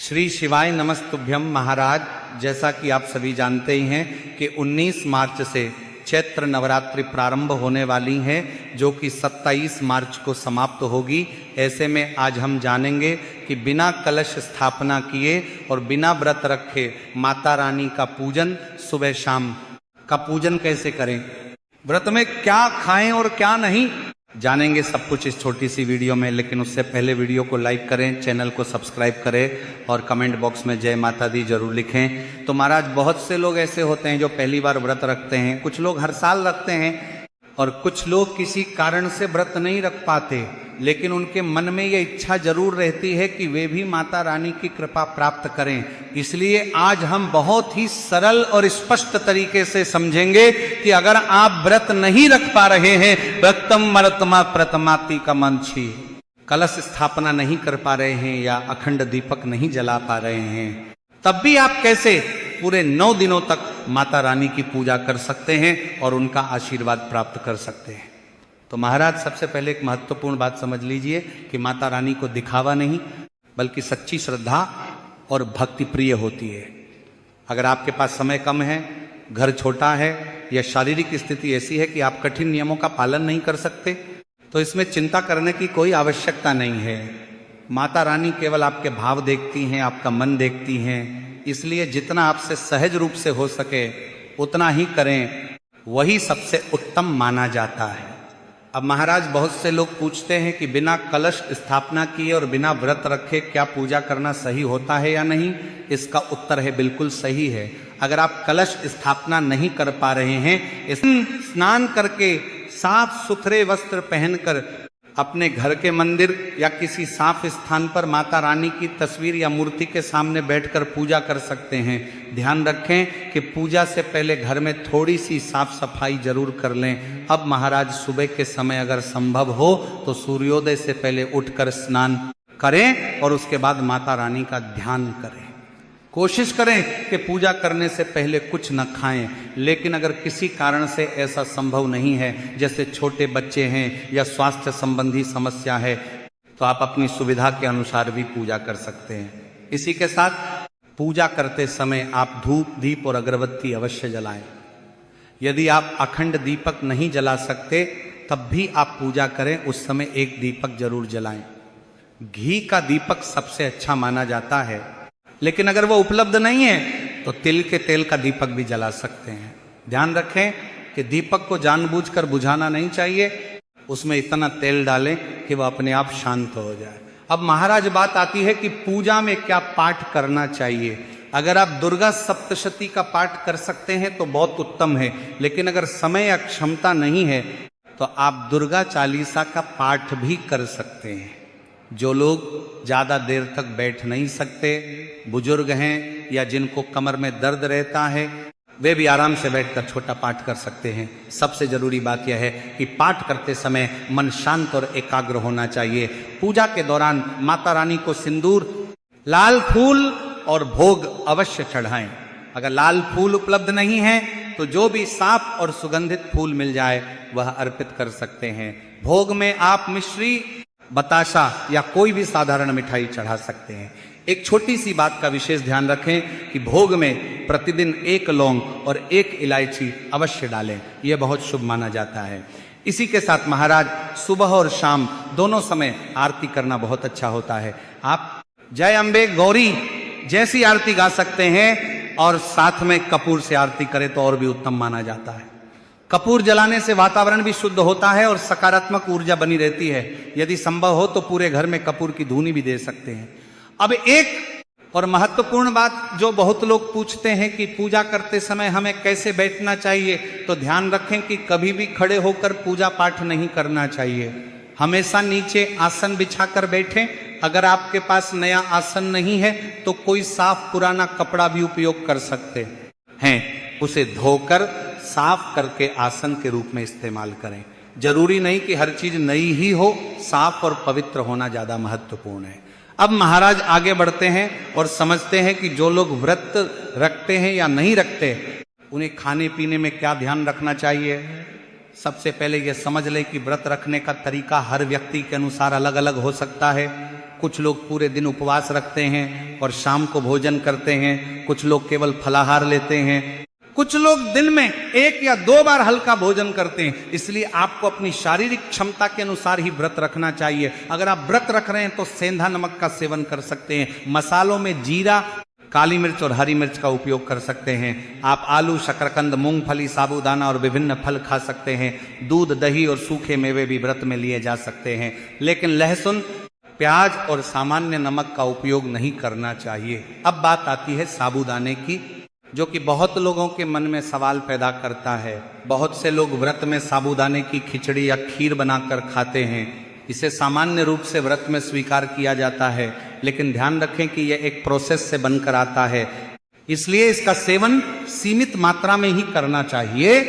श्री शिवाय नमस्तुभ्यम। महाराज, जैसा कि आप सभी जानते ही हैं कि 19 मार्च से चैत्र नवरात्रि प्रारंभ होने वाली हैं, जो कि 27 मार्च को समाप्त होगी। ऐसे में आज हम जानेंगे कि बिना कलश स्थापना किए और बिना व्रत रखे माता रानी का पूजन, सुबह शाम का पूजन कैसे करें, व्रत में क्या खाएं और क्या नहीं, जानेंगे सब कुछ इस छोटी सी वीडियो में। लेकिन उससे पहले वीडियो को लाइक करें, चैनल को सब्सक्राइब करें और कमेंट बॉक्स में जय माता दी जरूर लिखें। तो महाराज, बहुत से लोग ऐसे होते हैं जो पहली बार व्रत रखते हैं, कुछ लोग हर साल रखते हैं और कुछ लोग किसी कारण से व्रत नहीं रख पाते, लेकिन उनके मन में ये इच्छा जरूर रहती है कि वे भी माता रानी की कृपा प्राप्त करें। इसलिए आज हम बहुत ही सरल और स्पष्ट तरीके से समझेंगे कि अगर आप व्रत नहीं रख पा रहे हैं, व्रतम मरतमा प्रतमाति का मंछी, कलश स्थापना नहीं कर पा रहे हैं या अखंड दीपक नहीं जला पा रहे हैं, तब भी आप कैसे पूरे 9 दिनों तक माता रानी की पूजा कर सकते हैं और उनका आशीर्वाद प्राप्त कर सकते हैं। तो महाराज, सबसे पहले एक महत्वपूर्ण बात समझ लीजिए कि माता रानी को दिखावा नहीं बल्कि सच्ची श्रद्धा और भक्ति प्रिय होती है। अगर आपके पास समय कम है, घर छोटा है या शारीरिक स्थिति ऐसी है कि आप कठिन नियमों का पालन नहीं कर सकते, तो इसमें चिंता करने की कोई आवश्यकता नहीं है। माता रानी केवल आपके भाव देखती हैं, आपका मन देखती हैं। इसलिए जितना आपसे सहज रूप से हो सके उतना ही करें, वही सबसे उत्तम माना जाता है। अब महाराज, बहुत से लोग पूछते हैं कि बिना कलश स्थापना किए और बिना व्रत रखे क्या पूजा करना सही होता है या नहीं। इसका उत्तर है बिल्कुल सही है। अगर आप कलश स्थापना नहीं कर पा रहे हैं, स्नान करके साफ सुथरे वस्त्र पहनकर अपने घर के मंदिर या किसी साफ स्थान पर माता रानी की तस्वीर या मूर्ति के सामने बैठकर पूजा कर सकते हैं। ध्यान रखें कि पूजा से पहले घर में थोड़ी सी साफ सफाई जरूर कर लें। अब महाराज, सुबह के समय अगर संभव हो तो सूर्योदय से पहले उठकर स्नान करें और उसके बाद माता रानी का ध्यान करें। कोशिश करें कि पूजा करने से पहले कुछ न खाएं, लेकिन अगर किसी कारण से ऐसा संभव नहीं है, जैसे छोटे बच्चे हैं या स्वास्थ्य संबंधी समस्या है, तो आप अपनी सुविधा के अनुसार भी पूजा कर सकते हैं। इसी के साथ पूजा करते समय आप धूप, दीप और अगरबत्ती अवश्य जलाएं। यदि आप अखंड दीपक नहीं जला सकते तब भी आप पूजा करें, उस समय एक दीपक जरूर जलाएं। घी का दीपक सबसे अच्छा माना जाता है, लेकिन अगर वो उपलब्ध नहीं है तो तिल के तेल का दीपक भी जला सकते हैं। ध्यान रखें कि दीपक को जानबूझकर बुझाना नहीं चाहिए, उसमें इतना तेल डालें कि वह अपने आप शांत हो जाए। अब महाराज, बात आती है कि पूजा में क्या पाठ करना चाहिए। अगर आप दुर्गा सप्तशती का पाठ कर सकते हैं तो बहुत उत्तम है, लेकिन अगर समय या क्षमता नहीं है तो आप दुर्गा चालीसा का पाठ भी कर सकते हैं। जो लोग ज़्यादा देर तक बैठ नहीं सकते, बुजुर्ग हैं या जिनको कमर में दर्द रहता है, वे भी आराम से बैठकर छोटा पाठ कर सकते हैं। सबसे जरूरी बात यह है कि पाठ करते समय मन शांत और एकाग्र होना चाहिए। पूजा के दौरान माता रानी को सिंदूर, लाल फूल और भोग अवश्य चढ़ाएं। अगर लाल फूल उपलब्ध नहीं है तो जो भी साफ और सुगंधित फूल मिल जाए वह अर्पित कर सकते हैं। भोग में आप मिश्री, बताशा या कोई भी साधारण मिठाई चढ़ा सकते हैं। एक छोटी सी बात का विशेष ध्यान रखें कि भोग में प्रतिदिन 1 लौंग और 1 इलायची अवश्य डालें, यह बहुत शुभ माना जाता है। इसी के साथ महाराज, सुबह और शाम दोनों समय आरती करना बहुत अच्छा होता है। आप जय अम्बे गौरी जैसी आरती गा सकते हैं और साथ में कपूर से आरती करें तो और भी उत्तम माना जाता है। कपूर जलाने से वातावरण भी शुद्ध होता है और सकारात्मक ऊर्जा बनी रहती है। यदि संभव हो तो पूरे घर में कपूर की धूनी भी दे सकते हैं। अब एक और महत्वपूर्ण बात जो बहुत लोग पूछते हैं कि पूजा करते समय हमें कैसे बैठना चाहिए, तो ध्यान रखें कि कभी भी खड़े होकर पूजा पाठ नहीं करना चाहिए। हमेशा नीचे आसन बिछाकर बैठें। अगर आपके पास नया आसन नहीं है तो कोई साफ पुराना कपड़ा भी उपयोग कर सकते हैं, उसे धोकर साफ करके आसन के रूप में इस्तेमाल करें। जरूरी नहीं कि हर चीज नई ही हो, साफ और पवित्र होना ज्यादा महत्वपूर्ण है। अब महाराज, आगे बढ़ते हैं और समझते हैं कि जो लोग व्रत रखते हैं या नहीं रखते, उन्हें खाने पीने में क्या ध्यान रखना चाहिए। सबसे पहले यह समझ लें कि व्रत रखने का तरीका हर व्यक्ति के अनुसार अलग अलग हो सकता है। कुछ लोग पूरे दिन उपवास रखते हैं और शाम को भोजन करते हैं, कुछ लोग केवल फलाहार लेते हैं, कुछ लोग दिन में 1 या 2 बार हल्का भोजन करते हैं। इसलिए आपको अपनी शारीरिक क्षमता के अनुसार ही व्रत रखना चाहिए। अगर आप व्रत रख रहे हैं तो सेंधा नमक का सेवन कर सकते हैं। मसालों में जीरा, काली मिर्च और हरी मिर्च का उपयोग कर सकते हैं। आप आलू, शकरकंद, मूंगफली, साबूदाना और विभिन्न फल खा सकते हैं। दूध, दही और सूखे मेवे भी व्रत में लिए जा सकते हैं, लेकिन लहसुन, प्याज और सामान्य नमक का उपयोग नहीं करना चाहिए। अब बात आती है साबूदाने की, जो कि बहुत लोगों के मन में सवाल पैदा करता है। बहुत से लोग व्रत में साबूदाने की खिचड़ी या खीर बनाकर खाते हैं। इसे सामान्य रूप से व्रत में स्वीकार किया जाता है, लेकिन ध्यान रखें कि यह एक प्रोसेस से बनकर आता है, इसलिए इसका सेवन सीमित मात्रा में ही करना चाहिए।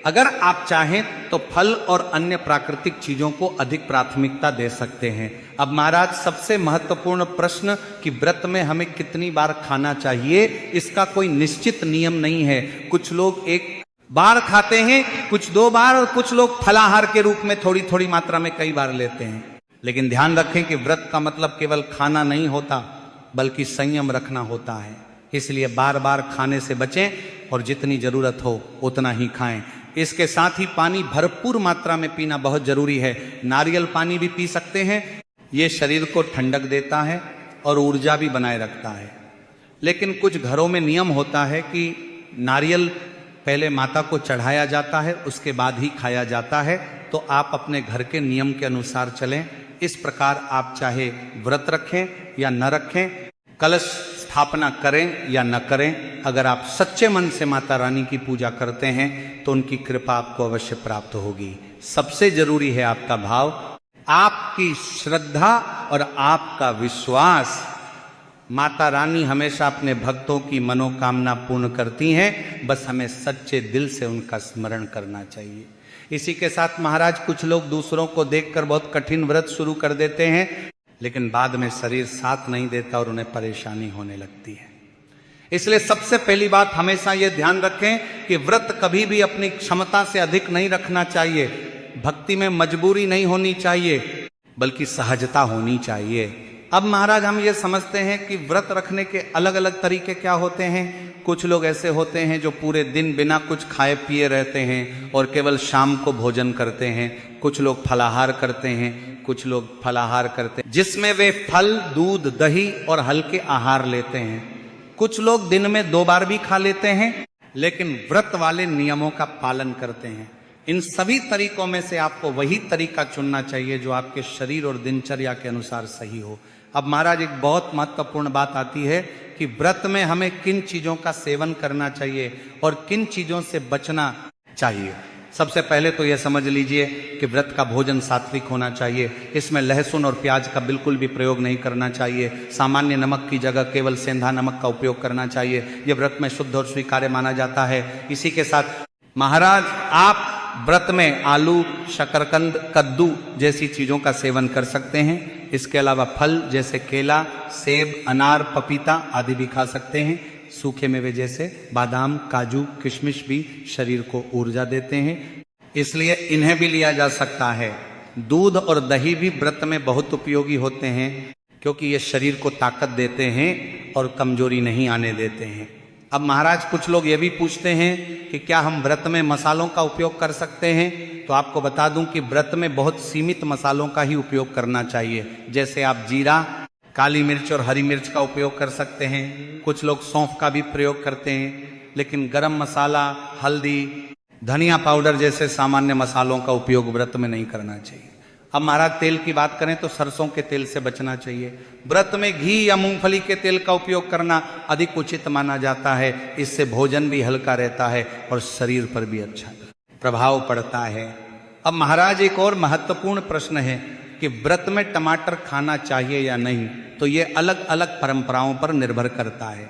अगर आप चाहें तो फल और अन्य प्राकृतिक चीजों को अधिक प्राथमिकता दे सकते हैं। अब महाराज, सबसे महत्वपूर्ण प्रश्न कि व्रत में हमें कितनी बार खाना चाहिए, इसका कोई निश्चित नियम नहीं है। कुछ लोग 1 बार खाते हैं, कुछ 2 बार, और कुछ लोग फलाहार के रूप में थोड़ी थोड़ी मात्रा में कई बार लेते हैं। लेकिन ध्यान रखें कि व्रत का मतलब केवल खाना नहीं होता, बल्कि संयम रखना होता है। इसलिए बार बार खाने से बचें और जितनी जरूरत हो उतना ही खाएं। इसके साथ ही पानी भरपूर मात्रा में पीना बहुत जरूरी है। नारियल पानी भी पी सकते हैं, ये शरीर को ठंडक देता है और ऊर्जा भी बनाए रखता है। लेकिन कुछ घरों में नियम होता है कि नारियल पहले माता को चढ़ाया जाता है, उसके बाद ही खाया जाता है। तो आप अपने घर के नियम के अनुसार चलें। इस प्रकार आप चाहे व्रत रखें या न रखें, कलश स्थापना करें या न करें, अगर आप सच्चे मन से माता रानी की पूजा करते हैं तो उनकी कृपा आपको अवश्य प्राप्त होगी। सबसे जरूरी है आपका भाव, आपकी श्रद्धा और आपका विश्वास। माता रानी हमेशा अपने भक्तों की मनोकामना पूर्ण करती हैं, बस हमें सच्चे दिल से उनका स्मरण करना चाहिए। इसी के साथ महाराज, कुछ लोग दूसरों को देखकर बहुत कठिन व्रत शुरू कर देते हैं, लेकिन बाद में शरीर साथ नहीं देता और उन्हें परेशानी होने लगती है। इसलिए सबसे पहली बात हमेशा यह ध्यान रखें कि व्रत कभी भी अपनी क्षमता से अधिक नहीं रखना चाहिए। भक्ति में मजबूरी नहीं होनी चाहिए, बल्कि सहजता होनी चाहिए। अब महाराज, हम ये समझते हैं कि व्रत रखने के अलग अलग तरीके क्या होते हैं। कुछ लोग ऐसे होते हैं जो पूरे दिन बिना कुछ खाए पिए रहते हैं और केवल शाम को भोजन करते हैं। कुछ लोग फलाहार करते हैं, कुछ लोग फलाहार करते हैं जिसमें वे फल, दूध, दही और हल्के आहार लेते हैं। कुछ लोग दिन में 2 बार भी खा लेते हैं, लेकिन व्रत वाले नियमों का पालन करते हैं। इन सभी तरीकों में से आपको वही तरीका चुनना चाहिए जो आपके शरीर और दिनचर्या के अनुसार सही हो। अब महाराज, एक बहुत महत्वपूर्ण बात आती है कि व्रत में हमें किन चीजों का सेवन करना चाहिए और किन चीजों से बचना चाहिए। सबसे पहले तो यह समझ लीजिए कि व्रत का भोजन सात्विक होना चाहिए। इसमें लहसुन और प्याज का बिल्कुल भी प्रयोग नहीं करना चाहिए। सामान्य नमक की जगह केवल सेंधा नमक का उपयोग करना चाहिए। यह व्रत में शुद्ध और स्वीकार्य माना जाता है। इसी के साथ महाराज, आप व्रत में आलू, शकरकंद, कद्दू जैसी चीजों का सेवन कर सकते हैं। इसके अलावा फल जैसे केला, सेब, अनार, पपीता आदि भी खा सकते हैं। सूखे मेवे जैसे बादाम, काजू, किशमिश भी शरीर को ऊर्जा देते हैं, इसलिए इन्हें भी लिया जा सकता है। दूध और दही भी व्रत में बहुत उपयोगी होते हैं, क्योंकि ये शरीर को ताकत देते हैं और कमजोरी नहीं आने देते हैं। अब महाराज, कुछ लोग ये भी पूछते हैं कि क्या हम व्रत में मसालों का उपयोग कर सकते हैं। तो आपको बता दूं कि व्रत में बहुत सीमित मसालों का ही उपयोग करना चाहिए। जैसे आप जीरा, काली मिर्च और हरी मिर्च का उपयोग कर सकते हैं। कुछ लोग सौंफ का भी प्रयोग करते हैं, लेकिन गरम मसाला, हल्दी, धनिया पाउडर जैसे सामान्य मसालों का उपयोग व्रत में नहीं करना चाहिए। अब महाराज, तेल की बात करें तो सरसों के तेल से बचना चाहिए। व्रत में घी या मूंगफली के तेल का उपयोग करना अधिक उचित माना जाता है। इससे भोजन भी हल्का रहता है और शरीर पर भी अच्छा प्रभाव पड़ता है। अब महाराज, एक और महत्वपूर्ण प्रश्न है कि व्रत में टमाटर खाना चाहिए या नहीं। तो ये अलग अलग परंपराओं पर निर्भर करता है।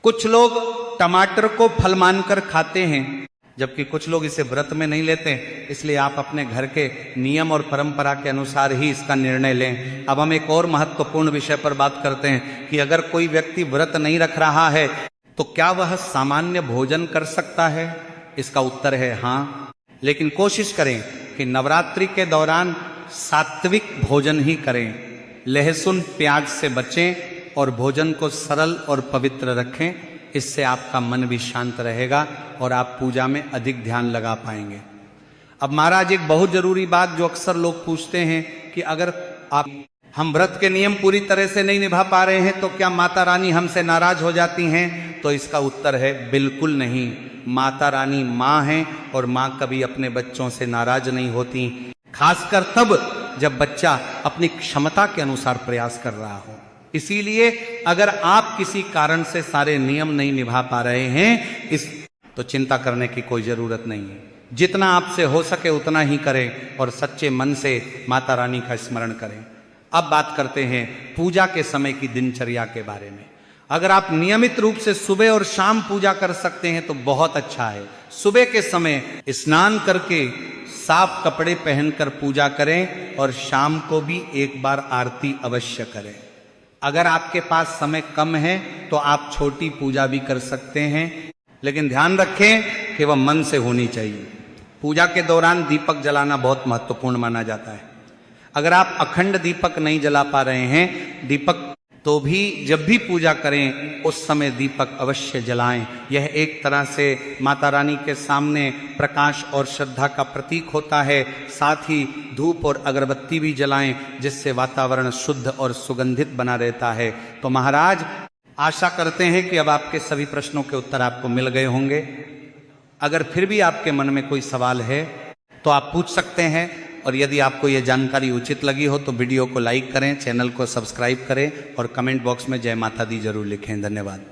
कुछ लोग टमाटर को फल मानकर खाते हैं, जबकि कुछ लोग इसे व्रत में नहीं लेते। इसलिए आप अपने घर के नियम और परंपरा के अनुसार ही इसका निर्णय लें। अब हम एक और महत्वपूर्ण विषय पर बात करते हैं कि अगर कोई व्यक्ति व्रत नहीं रख रहा है तो क्या वह सामान्य भोजन कर सकता है। इसका उत्तर है हाँ, लेकिन कोशिश करें कि नवरात्रि के दौरान सात्विक भोजन ही करें। लहसुन प्याज से बचें और भोजन को सरल और पवित्र रखें। इससे आपका मन भी शांत रहेगा और आप पूजा में अधिक ध्यान लगा पाएंगे। अब महाराज एक बहुत जरूरी बात जो अक्सर लोग पूछते हैं कि अगर हम व्रत के नियम पूरी तरह से नहीं निभा पा रहे हैं तो क्या माता रानी हमसे नाराज हो जाती हैं? तो इसका उत्तर है बिल्कुल नहीं। माता रानी माँ हैं और माँ कभी अपने बच्चों से नाराज नहीं होती, खासकर तब जब बच्चा अपनी क्षमता के अनुसार प्रयास कर रहा हो। इसीलिए अगर आप किसी कारण से सारे नियम नहीं निभा पा रहे हैं तो चिंता करने की कोई जरूरत नहीं है। जितना आपसे हो सके उतना ही करें और सच्चे मन से माता रानी का स्मरण करें। अब बात करते हैं पूजा के समय की दिनचर्या के बारे में। अगर आप नियमित रूप से सुबह और शाम पूजा कर सकते हैं तो बहुत अच्छा है। सुबह के समय स्नान करके साफ कपड़े पहनकर पूजा करें और शाम को भी एक बार आरती अवश्य करें। अगर आपके पास समय कम है तो आप छोटी पूजा भी कर सकते हैं, लेकिन ध्यान रखें कि वह मन से होनी चाहिए। पूजा के दौरान दीपक जलाना बहुत महत्वपूर्ण माना जाता है। अगर आप अखंड दीपक नहीं जला पा रहे हैं तो भी जब भी पूजा करें उस समय दीपक अवश्य जलाएं। यह एक तरह से माता रानी के सामने प्रकाश और श्रद्धा का प्रतीक होता है। साथ ही धूप और अगरबत्ती भी जलाएं जिससे वातावरण शुद्ध और सुगंधित बना रहता है। तो महाराज आशा करते हैं कि अब आपके सभी प्रश्नों के उत्तर आपको मिल गए होंगे। अगर फिर भी आपके मन में कोई सवाल है तो आप पूछ सकते हैं, और यदि आपको यह जानकारी उचित लगी हो तो वीडियो को लाइक करें, चैनल को सब्सक्राइब करें और कमेंट बॉक्स में जय माता दी जरूर लिखें। धन्यवाद।